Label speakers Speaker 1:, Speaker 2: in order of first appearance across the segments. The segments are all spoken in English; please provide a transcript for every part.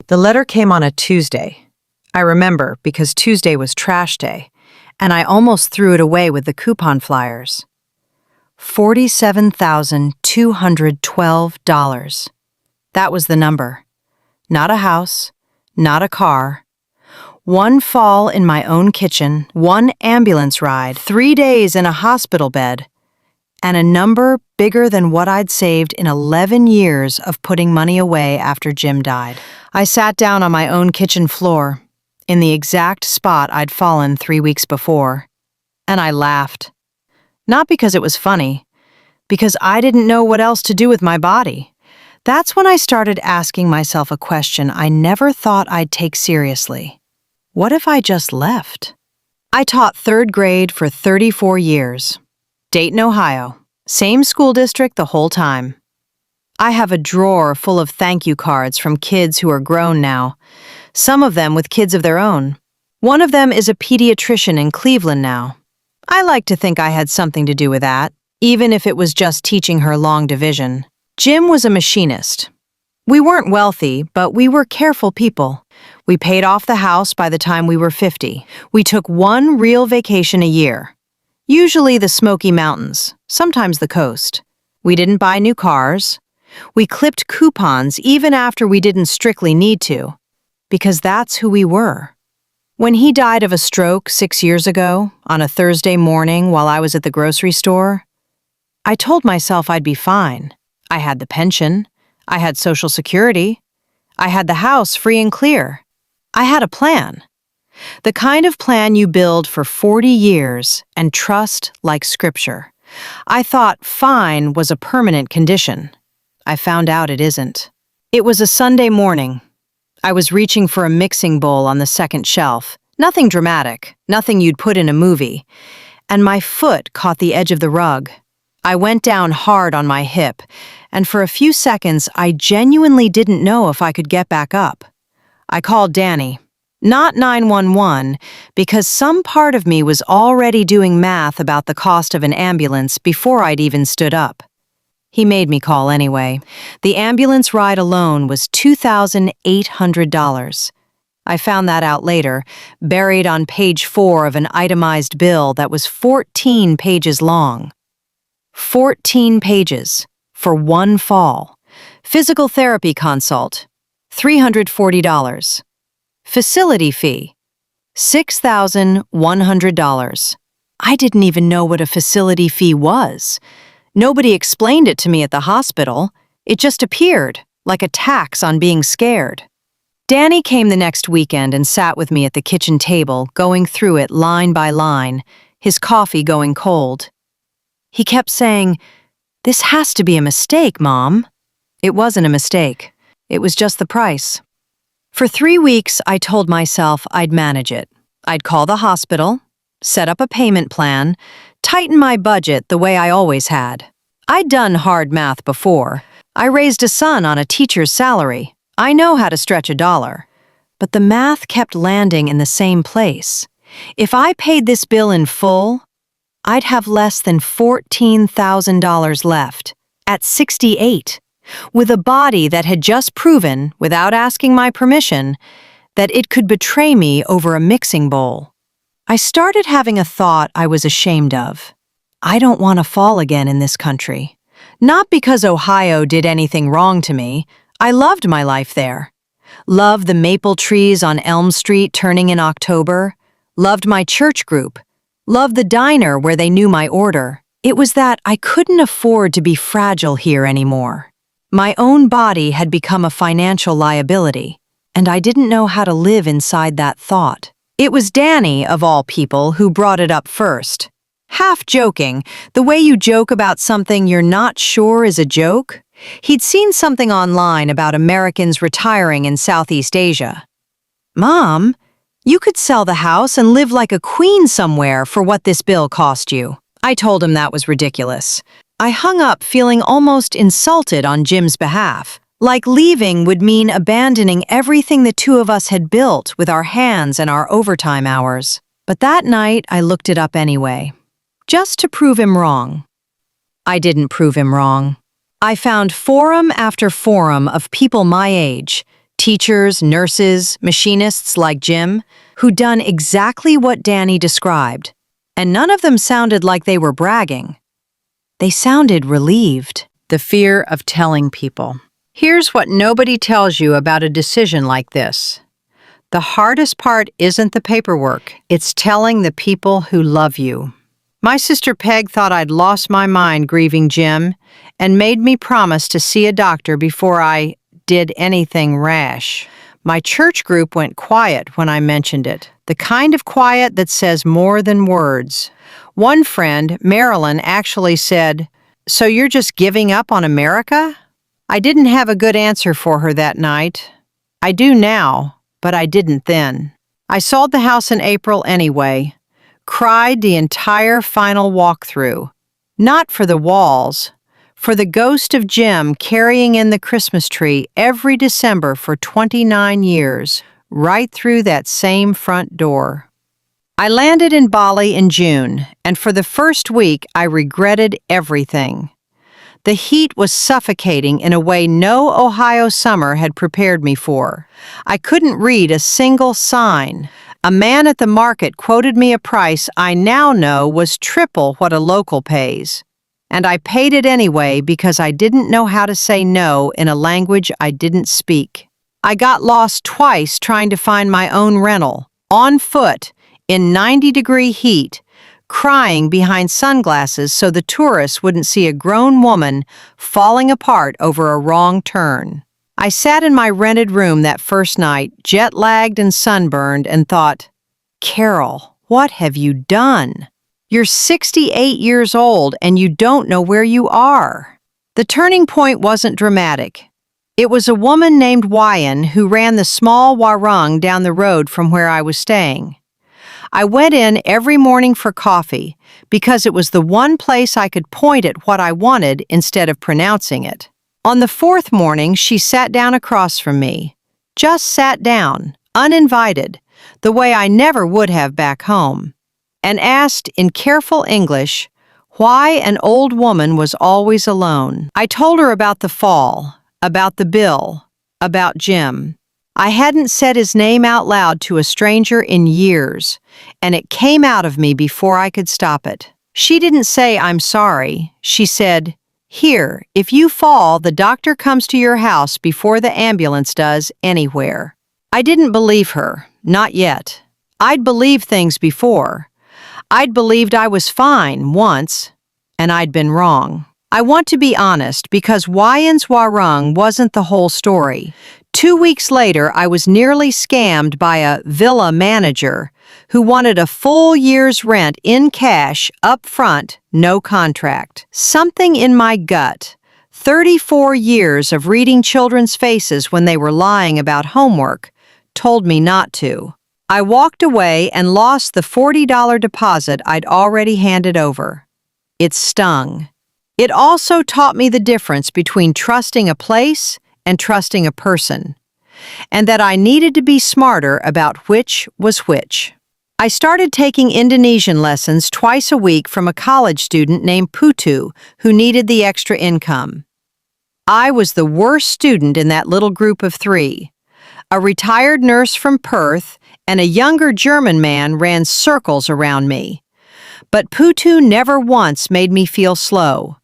Speaker 1: The letter came on a Tuesday. I remember because Tuesday was trash day, and I almost threw it away with the coupon flyers. $47,212. That was the number. Not a house, not a car. One fall in my own kitchen, one ambulance ride, 3 days in a hospital bed, and a number bigger than what I'd saved in 11 years of putting money away after Jim died. I sat down on my own kitchen floor, in the exact spot I'd fallen 3 weeks before, and I laughed. Not because it was funny, because I didn't know what else to do with my body. That's when I started asking myself a question I never thought I'd take seriously. What if I just left? I taught 3rd grade for 34 years. Dayton, Ohio. Same school district the whole time. I have a drawer full of thank you cards from kids who are grown now, some of them with kids of their own. One of them is a pediatrician in Cleveland now. I like to think I had something to do with that, even if it was just teaching her long division. Jim was a machinist. We weren't wealthy, but we were careful people. We paid off the house by the time we were 50. We took one real vacation a year. Usually the Smoky Mountains, sometimes the coast. We didn't buy new cars. We clipped coupons even after we didn't strictly need to, because that's who we were. When he died of a stroke 6 years ago, on a Thursday morning while I was at the grocery store, I told myself I'd be fine. I had the pension. I had Social Security. I had the house free and clear. I had a plan. The kind of plan you build for 40 years and trust like scripture. I thought fine was a permanent condition. I found out it isn't. It was a Sunday morning. I was reaching for a mixing bowl on the second shelf. Nothing dramatic, nothing you'd put in a movie. And my foot caught the edge of the rug. I went down hard on my hip, and for a few seconds I genuinely didn't know if I could get back up. I called Danny. Not 911, because some part of me was already doing math about the cost of an ambulance before I'd even stood up. He made me call anyway. The ambulance ride alone was $2,800. I found that out later, buried on page 4 of an itemized bill that was 14 pages long. 14 pages for one fall. Physical therapy consult, $340. Facility fee, $6,100. I didn't even know what a facility fee was. Nobody explained it to me at the hospital. It just appeared, like a tax on being scared. Danny came the next weekend and sat with me at the kitchen table, going through it line by line, his coffee going cold. He kept saying, "This has to be a mistake, Mom." It wasn't a mistake. It was just the price. For 3 weeks, I told myself I'd manage it. I'd call the hospital, set up a payment plan, tighten my budget the way I always had. I'd done hard math before. I raised a son on a teacher's salary. I know how to stretch a dollar. But the math kept landing in the same place. If I paid this bill in full, I'd have less than $14,000 left, at 68, with a body that had just proven, without asking my permission, that it could betray me over a mixing bowl. I started having a thought I was ashamed of. I don't want to fall again in this country. Not because Ohio did anything wrong to me. I loved my life there. Loved the maple trees on Elm Street turning in October. Loved my church group. Loved the diner where they knew my order. It was that I couldn't afford to be fragile here anymore. My own body had become a financial liability, and I didn't know how to live inside that thought. It was Danny, of all people, who brought it up first. Half joking, the way you joke about something you're not sure is a joke. He'd seen something online about Americans retiring in Southeast Asia. "Mom, you could sell the house and live like a queen somewhere for what this bill cost you." I told him that was ridiculous. I hung up feeling almost insulted on Jim's behalf, like leaving would mean abandoning everything the two of us had built with our hands and our overtime hours. But that night, I looked it up anyway, just to prove him wrong. I didn't prove him wrong. I found forum after forum of people my age, Teachers, nurses, machinists like Jim, who'd done exactly what Danny described. And none of them sounded like they were bragging. They sounded relieved. The fear of telling people. Here's what nobody tells you about a decision like this. The hardest part isn't the paperwork. It's telling the people who love you. My sister Peg thought I'd lost my mind grieving Jim and made me promise to see a doctor before I did anything rash. My church group went quiet when I mentioned it, the kind of quiet that says more than words. One friend, Marilyn, actually said, "So you're just giving up on America?" I didn't have a good answer for her that night. I do now, but I didn't then. I sold the house in April anyway. Cried the entire final walkthrough. Not for the walls, for the ghost of Jim carrying in the Christmas tree every December for 29 years, right through that same front door. I landed in Bali in June, and for the first week I regretted everything. The heat was suffocating in a way no Ohio summer had prepared me for. I couldn't read a single sign. A man at the market quoted me a price I now know was triple what a local pays. And I paid it anyway because I didn't know how to say no in a language I didn't speak. I got lost twice trying to find my own rental, on foot, in 90-degree heat, crying behind sunglasses so the tourists wouldn't see a grown woman falling apart over a wrong turn. I sat in my rented room that first night, jet-lagged and sunburned, and thought, "Carol, what have you done? You're 68 years old and you don't know where you are." The turning point wasn't dramatic. It was a woman named Wyan who ran the small warung down the road from where I was staying. I went in every morning for coffee because it was the one place I could point at what I wanted instead of pronouncing it. On the fourth morning, she sat down across from me. Just sat down, uninvited, the way I never would have back home, and asked in careful English why an old woman was always alone. I told her about the fall, about the bill, about Jim. I hadn't said his name out loud to a stranger in years, and it came out of me before I could stop it. She didn't say, "I'm sorry." She said, "Here, if you fall, the doctor comes to your house before the ambulance does anywhere." I didn't believe her, not yet. I'd believed things before. I'd believed I was fine once, and I'd been wrong. I want to be honest because Wyan's Warung wasn't the whole story. 2 weeks later, I was nearly scammed by a villa manager who wanted a full year's rent in cash, up front, no contract. Something in my gut, 34 years of reading children's faces when they were lying about homework, told me not to. I walked away and lost the $40 deposit I'd already handed over. It stung. It also taught me the difference between trusting a place and trusting a person, and that I needed to be smarter about which was which. I started taking Indonesian lessons twice a week from a college student named Putu who needed the extra income. I was the worst student in that little group of 3. A retired nurse from Perth and a younger German man ran circles around me. But Putu never once made me feel slow.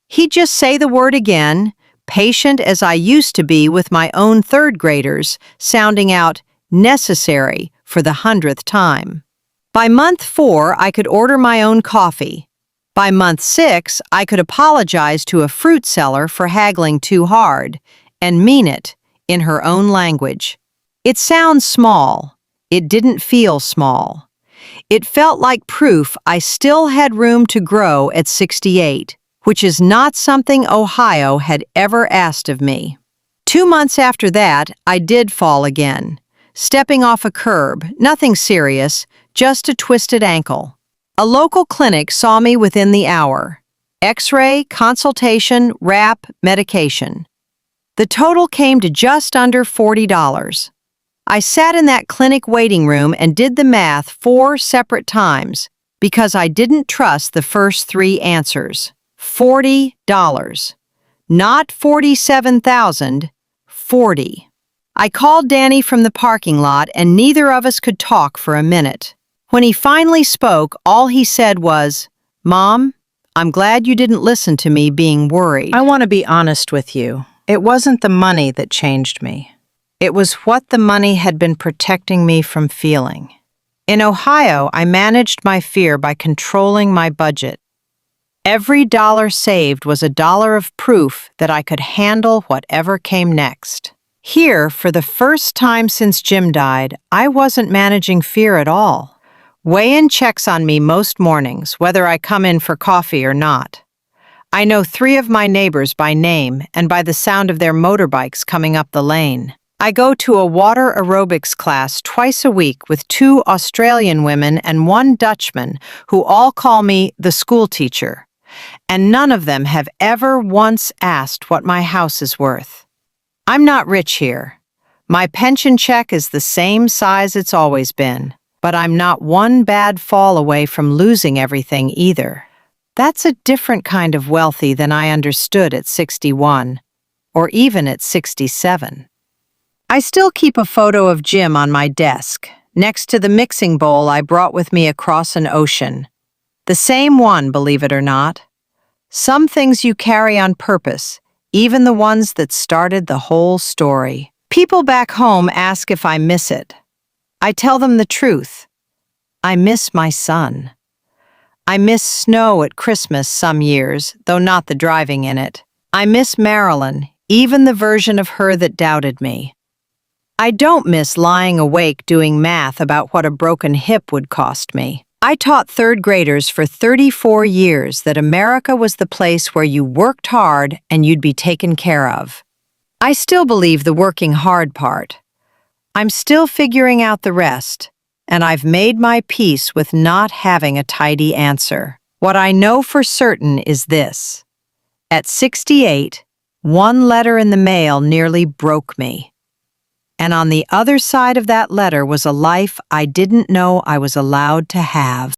Speaker 1: He'd just say the word again, patient as I used to be with my own third graders, sounding out necessary for the 100th time. By month 4, I could order my own coffee. By month 6, I could apologize to a fruit seller for haggling too hard, and mean it in her own language. It sounds small. It didn't feel small. It felt like proof I still had room to grow at 68. Which is not something Ohio had ever asked of me. 2 months after that, I did fall again, stepping off a curb, nothing serious, just a twisted ankle. A local clinic saw me within the hour. X-ray, consultation, wrap, medication. The total came to just under $40. I sat in that clinic waiting room and did the math 4 separate times because I didn't trust the first 3 answers. $40. Not 47,000, 40. I called Danny from the parking lot, and neither of us could talk for a minute. When he finally spoke, all he said was, "Mom, I'm glad you didn't listen to me being worried."
Speaker 2: I want to be honest with you. It wasn't the money that changed me.
Speaker 1: It was what the money had been protecting me from feeling. In Ohio, I managed my fear by controlling my budget. Every dollar saved was a dollar of proof that I could handle whatever came next. Here, for the first time since Jim died, I wasn't managing fear at all. Weigh-in checks on me most mornings, whether I come in for coffee or not. I know 3 of my neighbors by name and by the sound of their motorbikes coming up the lane. I go to a water aerobics class twice a week with 2 Australian women and 1 Dutchman who all call me the school teacher, and none of them have ever once asked what my house is worth. I'm not rich here. My pension check is the same size it's always been, but I'm not one bad fall away from losing everything either. That's a different kind of wealthy than I understood at 61, or even at 67. I still keep a photo of Jim on my desk, next to the mixing bowl I brought with me across an ocean. The same one, believe it or not. Some things you carry on purpose, even the ones that started the whole story. People back home ask if I miss it. I tell them the truth. I miss my son. I miss snow at Christmas some years, though not the driving in it. I miss Marilyn, even the version of her that doubted me. I don't miss lying awake doing math about what a broken hip would cost me. I taught 3rd graders for 34 years that America was the place where you worked hard and you'd be taken care of. I still believe the working hard part. I'm still figuring out the rest, and I've made my peace with not having a tidy answer. What I know for certain is this. At 68, 1 letter in the mail nearly broke me. And on the other side of that letter was a life I didn't know I was allowed to have.